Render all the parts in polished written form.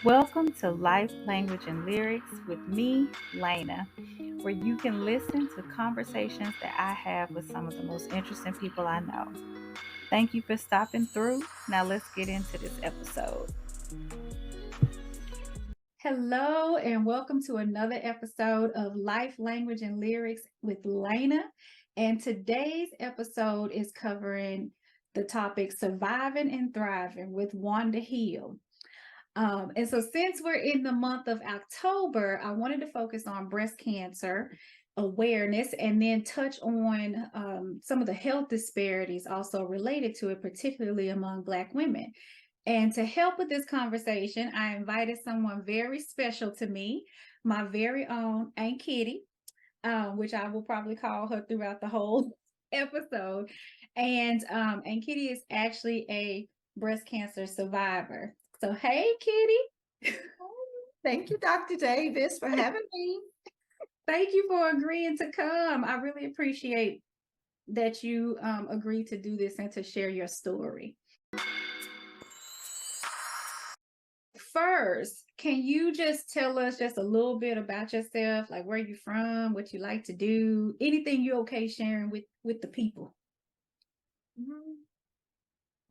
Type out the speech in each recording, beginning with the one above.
Welcome to Life, Language, and Lyrics with me, Lena, where you can listen to conversations that I have with some of the most interesting people I know. Thank you for stopping through. Now let's get into this episode. Hello, and welcome to another episode of Life, Language, and Lyrics with Lena. And today's episode is covering the topic Surviving and Thriving with Wanda Hill. And so since we're in the month of October, I wanted to focus on breast cancer awareness and then touch on some of the health disparities also related to it, particularly among Black women. And to help with this conversation, I invited someone very special to me, my very own Aunt Kitty, which I will probably call her throughout the whole episode. And Aunt Kitty is actually a breast cancer survivor. So, hey, Kitty. Thank you, Dr. Davis, for having me. Thank you for agreeing to come. I really appreciate that you agreed to do this and to share your story. First, can you just tell us just a little bit about yourself, like where you're from, what you like to do, anything you're okay sharing with the people?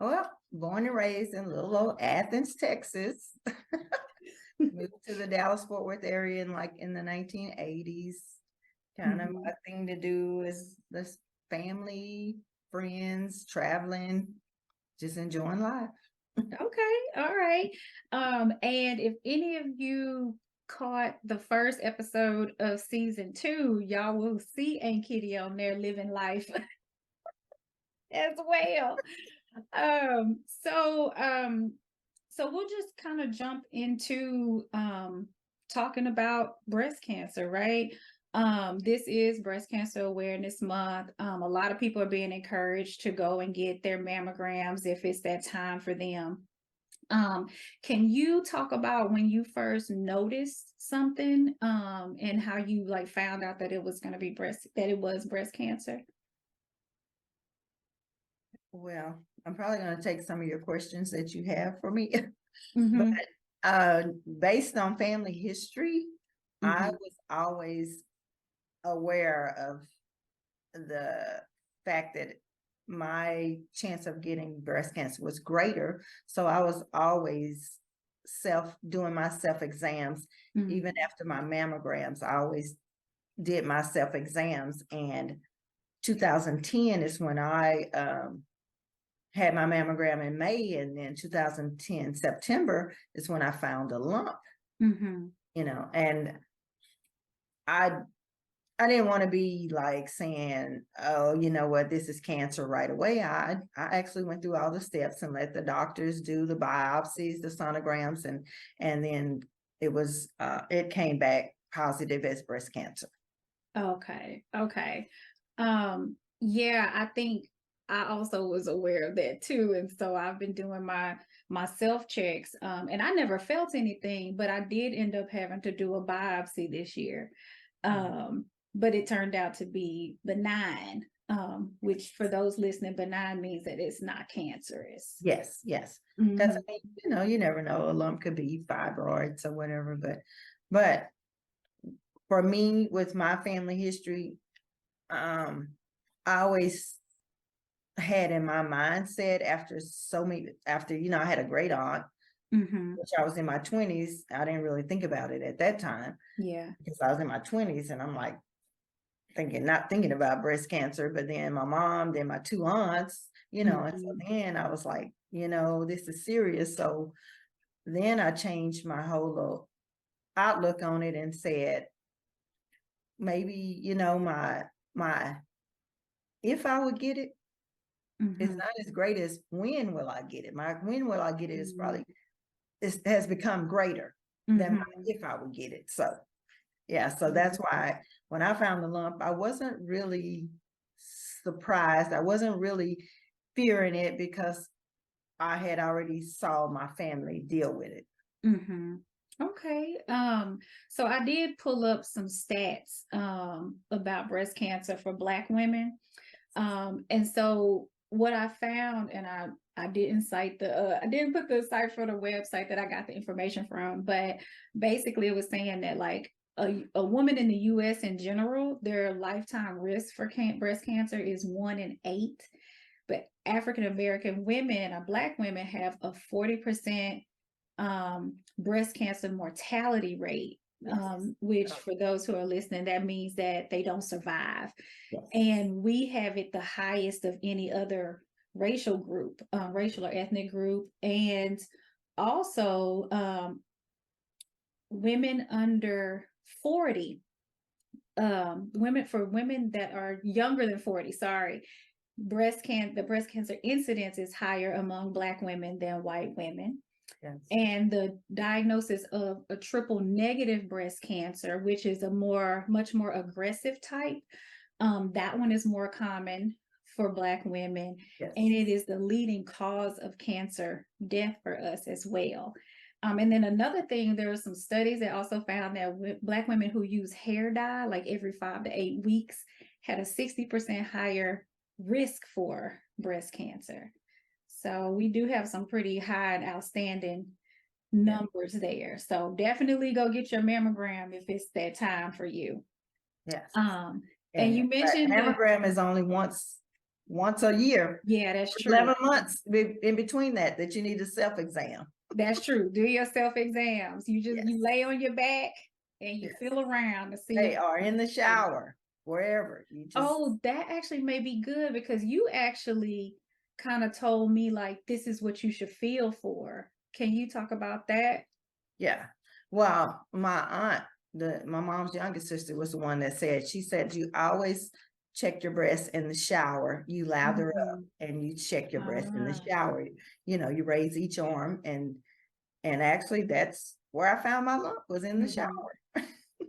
Well, born and raised in little old Athens, Texas. Moved to the Dallas-Fort Worth area in the 1980s. Kind of my thing to do is this family, friends, traveling, just enjoying life. Okay, all right. And if any of you caught the first episode of season 2, y'all will see Aunt Kitty on there living life as well. So we'll just kind of jump into talking about breast cancer, right? This is Breast Cancer Awareness Month. A lot of people are being encouraged to go and get their mammograms if it's that time for them. Can you talk about when you first noticed something and how you found out that it was going to be breast cancer? Well, I'm probably going to take some of your questions that you have for me. Mm-hmm. But based on family history, I Mm-hmm. was always aware of the fact that my chance of getting breast cancer was greater. So I was always doing my self exams. Even after my mammograms, I always did my self exams. And 2010 is when I had my mammogram in May, and then 2010 September is when I found a lump. And I didn't want to be like saying, oh, you know what, this is cancer right away. I actually went through all the steps and let the doctors do the biopsies, the sonograms, and then it came back positive as breast cancer. Okay. Yeah, I think I also was aware of that too. And so I've been doing my self checks. And I never felt anything, but I did end up having to do a biopsy this year. But it turned out to be benign, which for those listening, benign means that it's not cancerous. Yes. Because you never know, a lump could be fibroids or whatever, but for me, with my family history, I always had in my mindset after I had a great aunt, which I was in my 20s. I didn't really think about it at that time. Yeah. Because I was in my 20s and I'm like not thinking about breast cancer, but then my mom, then my 2 aunts, and so then I was like, this is serious. So then I changed my whole little outlook on it and said, maybe, my if I would get it, it's not as great as when will I get it. My when will I get it is probably has become greater than my if I would get it. So yeah, so that's why when I found the lump, I wasn't really surprised. I wasn't really fearing it because I had already saw my family deal with it. Okay. So I did pull up some stats about breast cancer for Black women. And so what I found, and I didn't cite I didn't put the site for the website that I got the information from, but basically it was saying that like a woman in the US in general, their lifetime risk for breast cancer is 1 in 8. But African American women or Black women have a 40% breast cancer mortality rate. Which for those who are listening, that means that they don't survive. Yes. And we have it the highest of any other racial group, racial or ethnic group. And also women under 40, women that are younger than 40, sorry, the breast cancer incidence is higher among Black women than white women. Yes. And the diagnosis of a triple negative breast cancer, which is a much more aggressive type, that one is more common for Black women. Yes. And it is the leading cause of cancer death for us as well. And then another thing, there are some studies that also found that Black women who use hair dye, like every 5 to 8 weeks, had a 60% higher risk for breast cancer. So we do have some pretty high and outstanding numbers there. So definitely go get your mammogram if it's that time for you. Yes. And you mentioned mammogram is only once a year. Yeah, that's true. 11 months in between that you need a self-exam. That's true. Do your self-exams. You just you lay on your back and you feel around to see. They are in the shower, wherever. You just that actually may be good, because you actually kind of told me like this is what you should feel for. Can you talk about that? Yeah. Well, my aunt, my mom's youngest sister, was the one that said, she said, you always check your breasts in the shower. You lather up and you check your breasts in the shower. You know, you raise each arm, and actually that's where I found my lump, was in the shower.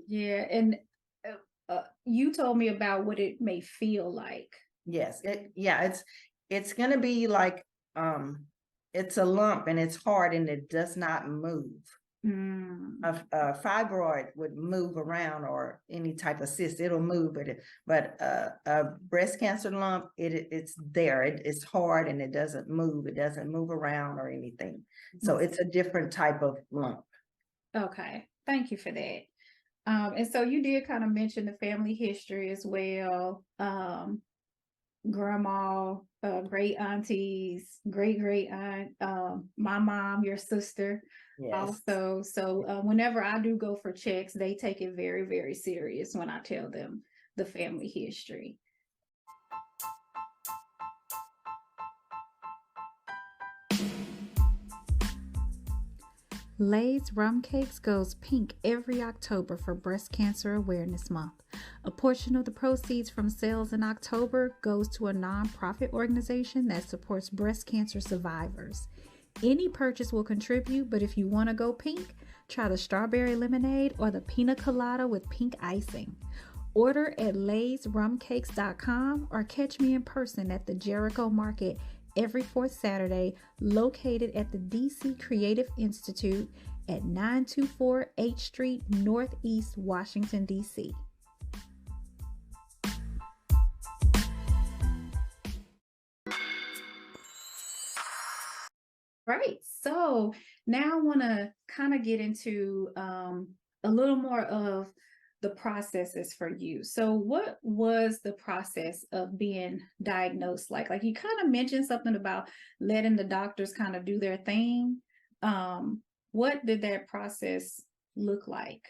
Yeah. And you told me about what it may feel like. Yes. It's going to be like, it's a lump and it's hard and it does not move. A fibroid would move around, or any type of cyst, it'll move, but a breast cancer lump, it's there. It's hard and it doesn't move. It doesn't move around or anything. So it's a different type of lump. Okay. Thank you for that. And so you did kind of mention the family history as well. Grandma, great aunties, great aunt, my mom, your sister. Also. So whenever I do go for checks, they take it very, very serious when I tell them the family history. Lay's Rum Cakes goes pink every October for Breast Cancer Awareness Month. A portion of the proceeds from sales in October goes to a nonprofit organization that supports breast cancer survivors. Any purchase will contribute, but if you want to go pink, try the strawberry lemonade or the pina colada with pink icing. Order at laysrumcakes.com or catch me in person at the Jericho Market every 4th Saturday, located at the DC Creative Institute at 924 H Street, Northeast Washington, DC. Right. So now I want to kind of get into a little more of the processes for you. So what was the process of being diagnosed like? Like you kind of mentioned something about letting the doctors kind of do their thing. What did that process look like?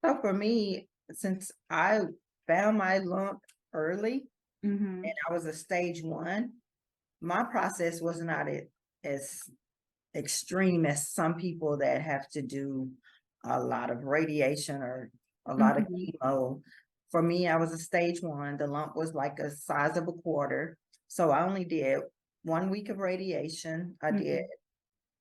So for me, since I found my lump early and I was a stage 1, my process was not as extreme as some people that have to do a lot of radiation or a lot of chemo. For me, I was a stage 1. The lump was like a size of a quarter. So I only did 1 week of radiation. I did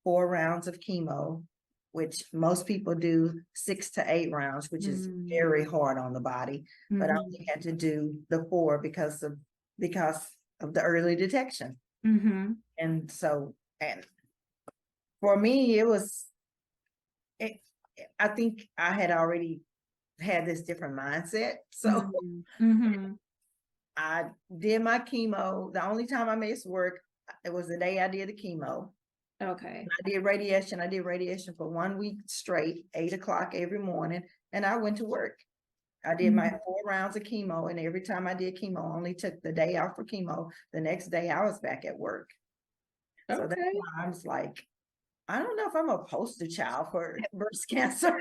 4 rounds of chemo, which most people do 6 to 8 rounds, which is very hard on the body. But I only had to do the 4 because of the early detection. And so, and for me, I think I had already had this different mindset. So I did my chemo. The only time I missed work, it was the day I did the chemo. Okay. I did radiation. I did radiation for 1 week straight, 8 o'clock every morning, and I went to work. I did my 4 rounds of chemo, and every time I did chemo, I only took the day out for chemo. The next day I was back at work. So that's Okay. why I was like, I don't know if I'm a poster child for breast cancer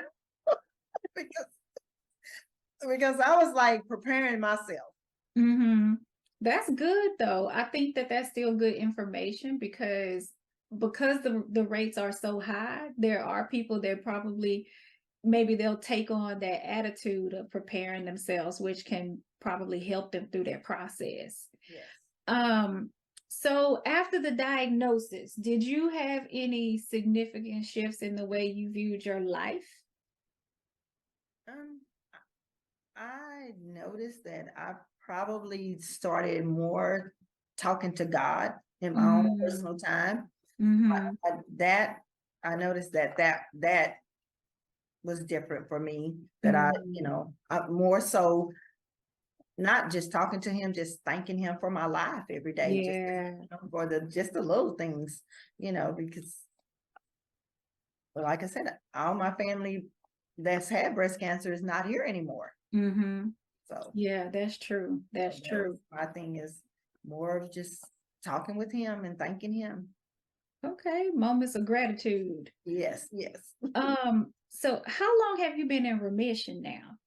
because I was like preparing myself. Mm-hmm. That's good though. I think that that's still good information because the rates are so high, there are people that probably maybe they'll take on that attitude of preparing themselves, which can probably help them through that process. Yes. So after the diagnosis, did you have any significant shifts in the way you viewed your life? Um, I noticed that I probably started more talking to God in my own personal time. Mm-hmm. That I noticed that was different for me. That I more so not just talking to him, just thanking him for my life every day, just Yeah. for the little things, because like I said, all my family that's had breast cancer is not here anymore. Mm-hmm. So Yeah, that's true. That's true. my thing is more of just talking with him and thanking him. Okay, moments of gratitude. Yes, yes. So how long have you been in remission now?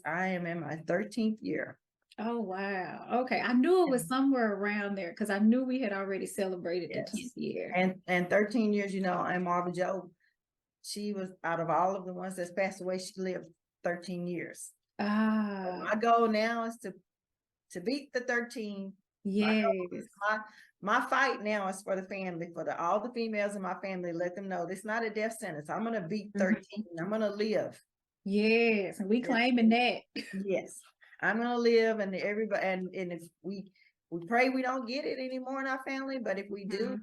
I am in my 13th year. Oh wow. Okay. I knew it was somewhere around there because I knew we had already celebrated the Yes. 10th year. And 13 years, and Marva Jo, she was out of all of the ones that's passed away, she lived 13 years. Ah, My goal now is to beat the 13. yes. My fight now is for the family, for all the females in my family, let them know this is not a death sentence. I'm gonna beat 13. I'm gonna live. Yes, and we Yes. claiming that. Yes, I'm gonna live, and everybody, and if we pray we don't get it anymore in our family, but if we do,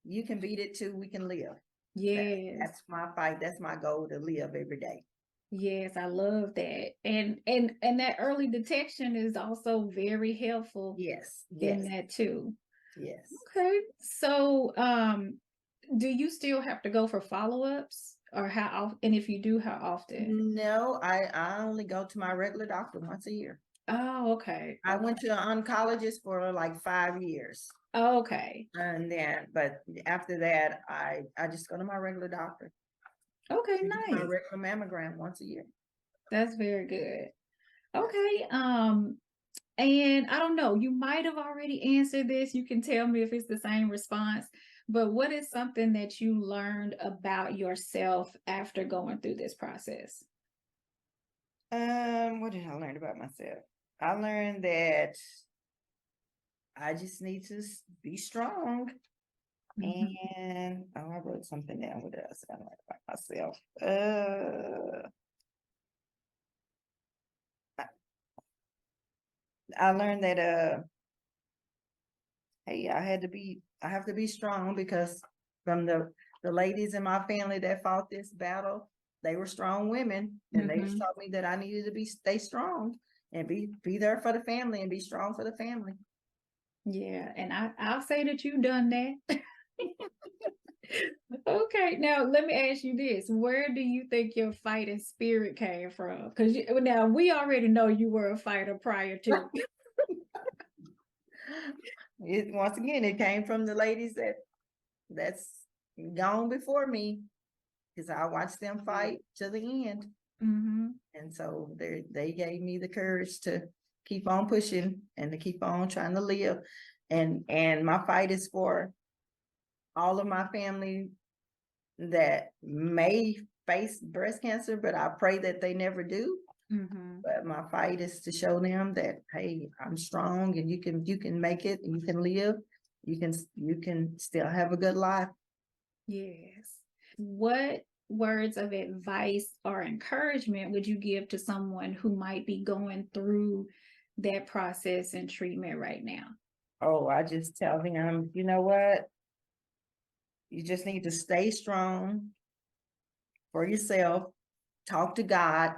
you can beat it too. We can live. Yes. That's my fight. That's my goal, to live every day. Yes, I love that. And that early detection is also very helpful Yes, in yes, that too. yes. Okay. So, do you still have to go for follow-ups or how often? And if you do, how often? No, I only go to my regular doctor once a year. Oh, okay. I went to an oncologist for like 5 years. Okay. And then, but after that, I just go to my regular doctor. Okay, I do my nice. regular mammogram once a year. That's very good. Okay. And I don't know, you might have already answered this. You can tell me if it's the same response, but what is something that you learned about yourself after going through this process? What did I learn about myself? I learned that I just need to be strong. And I wrote something down. What else I learned about myself? I learned that hey, I have to be strong, because from the ladies in my family that fought this battle, they were strong women, and they taught me that I needed to stay strong and be there for the family and be strong for the family. Yeah, and I'll say that you've done that. Okay, now let me ask you this. Where do you think your fighting spirit came from? Because now we already know you were a fighter prior to. Once again, it came from the ladies that's gone before me, because I watched them fight to the end. And so they gave me the courage to keep on pushing and to keep on trying to live. And my fight is for all of my family that may face breast cancer, but I pray that they never do. But my fight is to show them that, hey, I'm strong, and you can make it, and you can live. You can still have a good life. Yes. What words of advice or encouragement would you give to someone who might be going through that process and treatment right now? Oh, I just tell them, you know what? You just need to stay strong for yourself. Talk to God.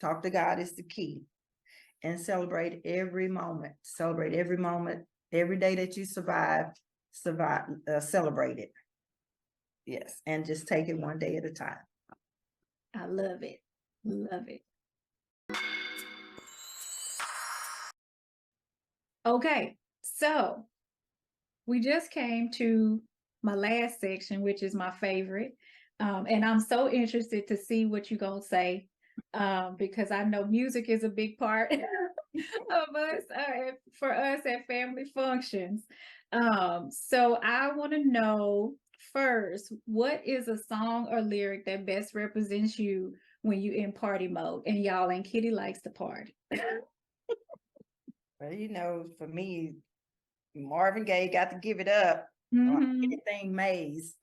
Talk to God is the key. and celebrate every moment. Celebrate every moment, every day that you survive, celebrate it. Yes, and just take it one day at a time. I love it. Love it. Okay, so we just came to my last section, which is my favorite. And I'm so interested to see what you're going to say, because I know music is a big part of us, for us at family functions. So I want to know first, what is a song or lyric that best represents you when you in party mode? And y'all, and Kitty likes to party. Well, for me, Marvin Gaye, Got to Give It Up. Anything Maze.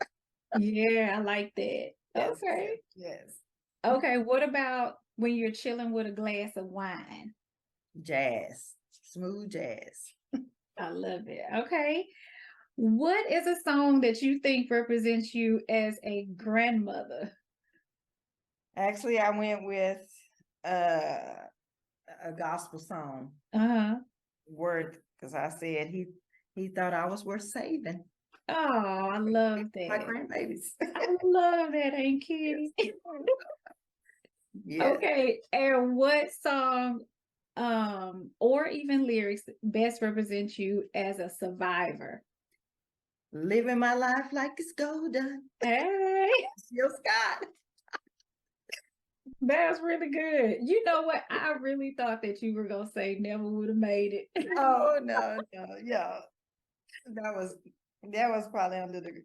Yeah, I like that. Yes, Okay. yes. Okay, what about when you're chilling with a glass of wine? Jazz, smooth jazz. I love it. Okay. What is a song that you think represents you as a grandmother? Actually, I went with a gospel song. Word, because I said he thought I was worth saving. Oh, I love that. My grandbabies. I love that, Aunt Kitty. Yes. Okay, and what song or even lyrics best represent you as a survivor? Living my life like it's golden. Hey, Jill Scott. that's really good. You know what? I really thought that you were gonna say never would have made it. Oh no, yeah. That was probably under the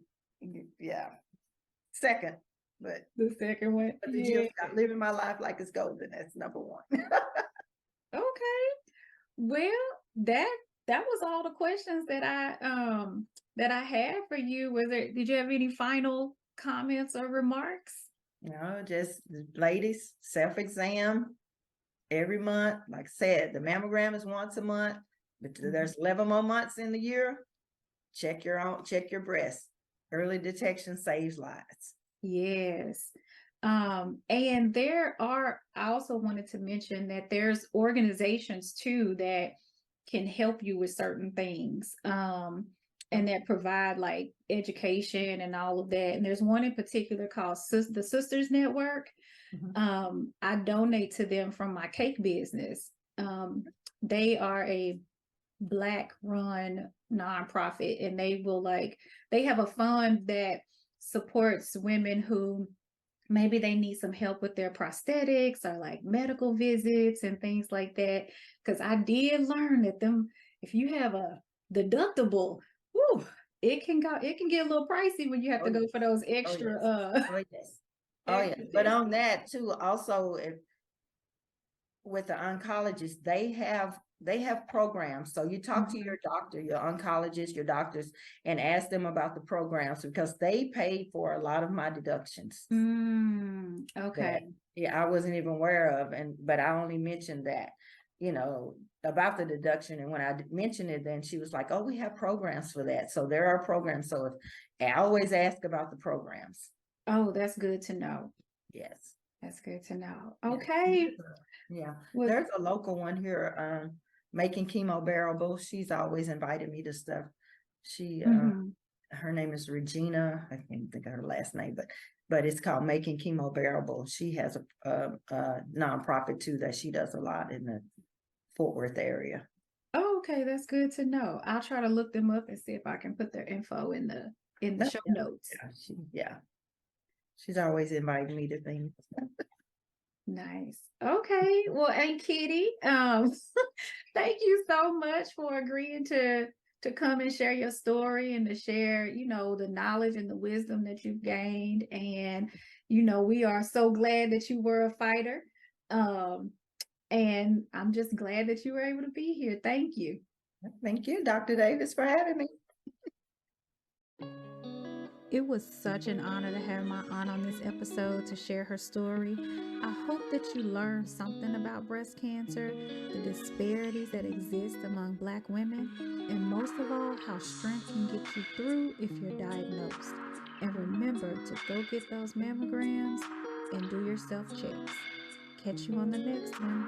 second, but the second one. but the Yeah. Jill Scott, Living My Life Like It's Golden. That's number one. Okay. Well, that was all the questions that I had for you. Did you have any final comments or remarks? No, just ladies, self-exam every month. Like I said, the mammogram is once a month, but there's 11 more months in the year. Check your breast. Early detection saves lives. Yes. And I also wanted to mention that there's organizations too that can help you with certain things. And that provide like education and all of that. And there's one in particular called the Sisters Network. I donate to them from my cake business. They are a Black run nonprofit, and they have a fund that supports women who maybe they need some help with their prosthetics or like medical visits and things like that. Because I did learn that if you have a deductible, whew, it can get a little pricey when you have to go for those extra yes. But on that too, also with the oncologists, they have programs. So you talk to your doctor, your oncologist, your doctors, and ask them about the programs, because they paid for a lot of my deductions. Okay. I wasn't even aware of, but I only mentioned that, about the deduction. And when I mentioned it, then she was like, "Oh, we have programs for that." So there are programs. So I always ask about the programs. Oh, that's good to know. Yes. That's good to know. Okay. Yeah. There's a local one here, Making Chemo Bearable. She's always invited me to stuff. She, her name is Regina. I can't think of her last name, but it's called Making Chemo Bearable. She has a nonprofit too that she does a lot in the Fort Worth area. Oh, okay, that's good to know. I'll try to look them up and see if I can put their info in the show notes. She's always inviting me to things. Nice. Okay. Well, Aunt Kitty, thank you so much for agreeing to come and share your story and to share, the knowledge and the wisdom that you've gained. And, we are so glad that you were a fighter. And I'm just glad that you were able to be here. Thank you. Thank you, Dr. Davis, for having me. It was such an honor to have my aunt on this episode to share her story. I hope that you learned something about breast cancer, the disparities that exist among Black women, and most of all, how strength can get you through if you're diagnosed. And remember to go get those mammograms and do your self-checks. Catch you on the next one.